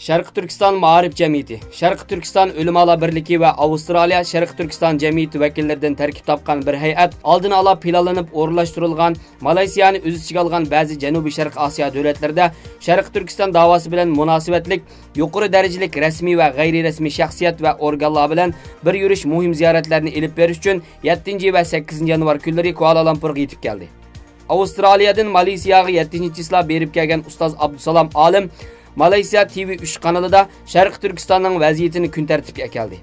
Sharq Turkiston Ma'arif Jamiyati, Sharq Turkiston Ulamolar birligi va Avstraliya Sharq Turkiston Jamiyati vakillaridan tarkib topgan bir hay'at oldin ola planlanib o'rinlashtirilgan Malayziyani o'z ichiga olgan ba'zi Janubiy Sharq Osiyo davlatlarida Sharq Turkiston da'vosi bilan munosabatlik yuqori darajalik rasmiy va g'ayri rasmiy shaxsiyat va organlar bilan bir yurish muhim ziyoratlarni elib berish uchun 7 va 8 yanvar kunlari Kuala Lumpurga yetib keldi. Avstraliyadan Malayziyaga 7-chilar berib kelgan ustoz Abdusalom Olim Malayziya TV3 kanalida Sharq Turkistonning vaziyatini kun tartibga keldi.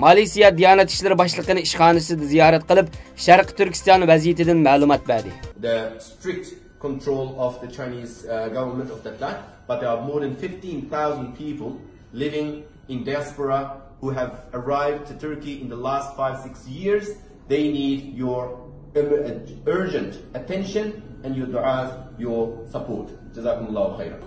Malayziya Diyanat ishlari boshlig'ining ishxonasida ziyorat qilib, Sharq Turkiston vaziyatidan ma'lumot berdi. The strict control of the Chinese government of that land, but there are more than 15,000 people living in diaspora who have arrived to Turkey in the last 5-6 years. They need your urgent attention and your du'as, your support. Jazakumullahu khairan.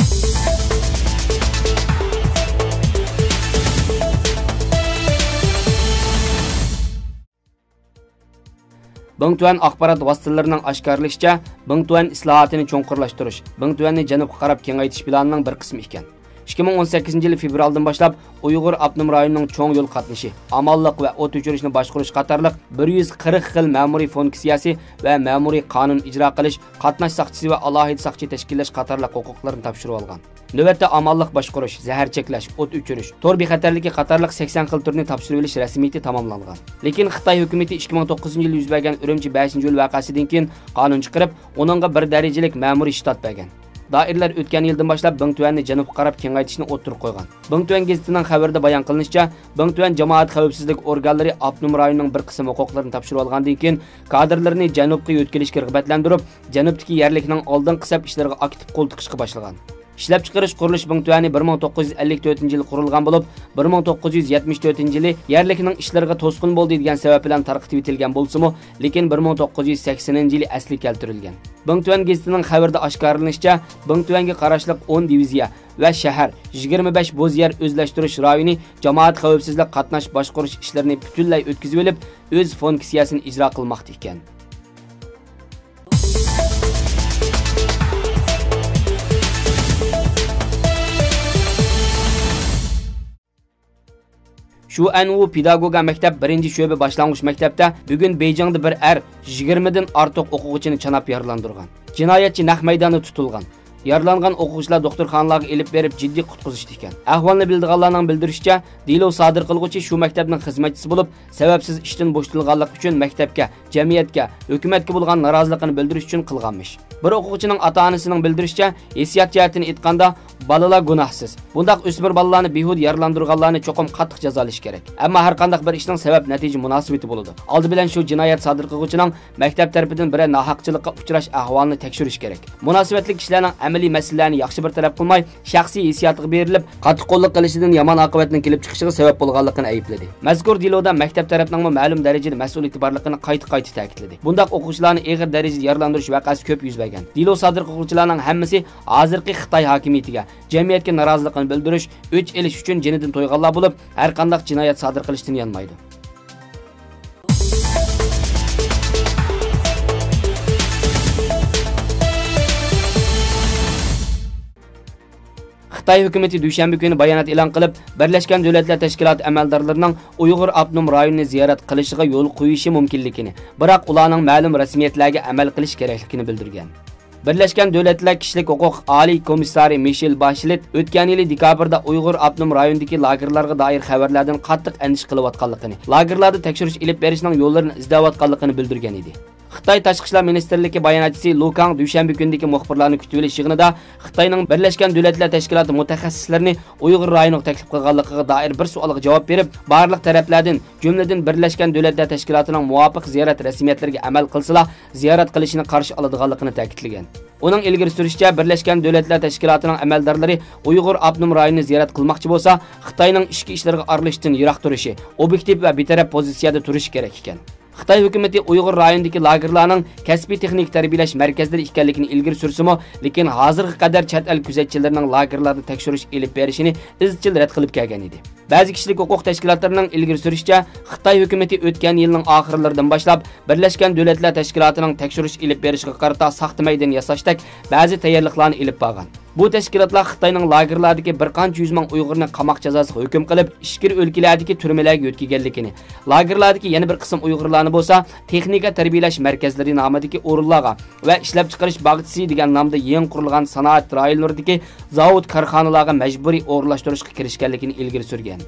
Bingtuan axborot vositalarining oshkorlashicha, Bingtuan islohotini cho'nqurlashtirish, Bingtuanni janubga qarab kengaytirish planining bir qismi ekan. 2018 yil fevraldan boshlab Uyg'ur avtonom rayonining cho'ng yo'l qatnashi, amalliq va o't o'chirishni boshqarish qatorliq 140 xil ma'muriy funksiyasi va ma'muriy qonun ijro qilish, qatnash soqchisi va alohida soqchi tashkillash qatorliq huquqlarni topshirib olgan. Navbatda amalliq boshqarish, zahar cheklash, o't o'chirish, tor bexatarligi qatorliq 80 xil turni topshirib olish rasmiyati tamomlangan. Lekin Xitoy hukumatı 2009-yil yuz bergan Urumchi 5-yo'l voqeasidan keyin qonun chiqarib, uningga bir darajalik ma'muriy shtat bergan. Doiralar o'tgan yildan boshlab Bingtuanni janubga qarab kengaytirishni o'tirib qo'ygan. Bingtuan gazetining xabarida bayon qilinishicha, Bingtuan jamoat xavfsizlik organlari avtonom rayonning bir qism huquqlarini topshirib olgandan keyin kadrlarni janubga yo'tkazishga rag'batlantirib, janubdagi yerlikning oldin qisab ishlariga aktiv qo'l tiqishga boshlagan. İşlep çıkarış qurilish Bingtuani 1954-yil qurilgan bo'lib, 1974-yili yerlikning ishlariga to'sqin bo'ldi degan sabab bilan tarqitib etilgan bo'lsa-mu, lekin 1980-yili asli keltirilgan. Bingtuan gazetining xabarida oshkorlanishicha, Bingtuanga qarashli 10 diviziya va shahar 25 bo'z yer o'zlashtirish rayoni jamoat xavfsizlik qatnash boshqarish ishlarini butunlay o'tkazib olib, o'z funksiyasini ijro qilmoqda ekan. Şu Anwu Pedagoga maktab 1-sho'ba boshlang'ich maktabda bugun Beijingda bir 20 dan ortiq o'quvchini chanab yaralandırgan. Jinoyatchi naq maydonda tutilgan. Yaralangan o'quvchilar doktorxonalarga elib berib jiddiy qutqizishdi ekan. Ahvolni bildirganlarning bildirishicha, Dilo sodir qilguvchi shu maktabning xizmatchisi bo'lib, sababsiz ishdan bo'shatilganlik uchun maktabga, jamiyatga, hukumatga bo'lgan noroziligini bildirish uchun qilganmish. Bir o'quvchining ota-onasining bildirishicha, hissiyot jihatini aytganda, balalar gunohsiz. Bundaq o'smir balalarni behud yaralandırganlarni cho'qim qattiq jazolash kerak. Ammo har qanday bir ishning sabab natija munosabati bo'ladi. Oldi bilan shu jinoyat sodir qilguvchining maktab tarafidan bir nohaqchilikqa uchrash ahvolini tekshirish kerak. Munosabatli kishilarning amaliy masalalarni yaxshi bir taraf qilmay, shaxsiy hissiyotiga berilib, qattiq qo'llik qilishidan yomon oqibatning kelib chiqishiga sabab bo'lganligini aybladi. Mazkur diloda maktab tarafining ma'lum darajada mas'uliyati borligini qayta ta'kidladi. Bundaq o'quvchilarni og'ir darajada yaralantirish voqeasi ko'p yuz bergan. Dilo sodir qiluvchilarning hammasi hozirgi Xitoy hokimiyatiga, jamiyatga noroziligini bildirish, o'ch elish uchun jinidan to'yganlar bo'lib, har qanday jinoyat sodir qilishdan yanmaydi. Xitoy hukumatı dushanba kuni bayonot e'lon qilib, Birlashgan Davlatlar Tashkiloti amaldorlarining Uyg'ur avtonom rayonini ziyorat qilishiga yo'l qo'yishi mumkinligini, biroq ularning ma'lum rasmiyatlarga amal qilish kerakligini bildirgan. Birlashgan Davlatlar Kishilik huquq oliy komissari Michel Bachelet o'tgan yil dekabrda Uyg'ur avtonom rayonidagi lagerlarga doir xabarlardan qattiq andish qilayotganligini, lagerlarda tekshirish olib berishning yo'llarini izlayotganligini bildirgan edi. Xitoy Tashqi ishlar ministrligi bayonotchisi Lu Kang dushanba kunidagi muxbirlarni kutib olish yig'inida Xitoyning Birlashgan Davlatlar Tashkiloti mutaxassislarini Uyg'ur rayoniga taklif qilganligiga doir bir savolga javob berib, barliq taraflardan, jumladan Birlashgan Davlatlar Tashkilotining muvofiq ziyorat rasmiyatlariga amal qilsalar, ziyorat qilishini qarshi oladiganligini ta'kidlagan. Uning ilgari surishicha, Birlashgan Davlatlar Tashkilotining amaldorlari Uyg'ur avtonom rayonini ziyorat qilmoqchi bo'lsa, Xitoyning ichki ishlariga aralashishdan yiroq turishi, obyektiv va betaraf pozitsiyada turishi kerak ekan. Xitoy hukumatı Uyg'ur rayonidagi lagerlarning kasbiy texnik tarbiyalash markazlari ekanligini ilgari sursimi, lekin hozirga qadar chet el kuzatchilarining lagerlarni tekshirish elib berishini izchil rad qilib kelgan edi. Ba'zi kishilik huquq tashkilotlarining ilgari surishicha, Xitoy hukumatı o'tgan yilning oxirlaridan boshlab Birlashgan Davlatlar Tashkilotining tekshirish elib berishiga qarata saxta maydon yasashdak ba'zi tayyorliklarni elib borgan. Bu tashkilotlar Xitoyning lagerlardagi bir qancha yuz ming Uyg'urni qamoq jazosiga hukm qilib, ishkir o'lkalardagi turmalarga o'tkazganligini, lagerlardagi yana bir qism Uyg'urlarni bo'lsa, texnika tarbiyalash markazlari nomidagi o'rinlarga va ishlab chiqarish bag'chisi degan nomda yangi qurilgan sanoat rayonlaridagi zavod korxonalarga majburiy o'rlashtirishga kirishganligini ilgari surgan.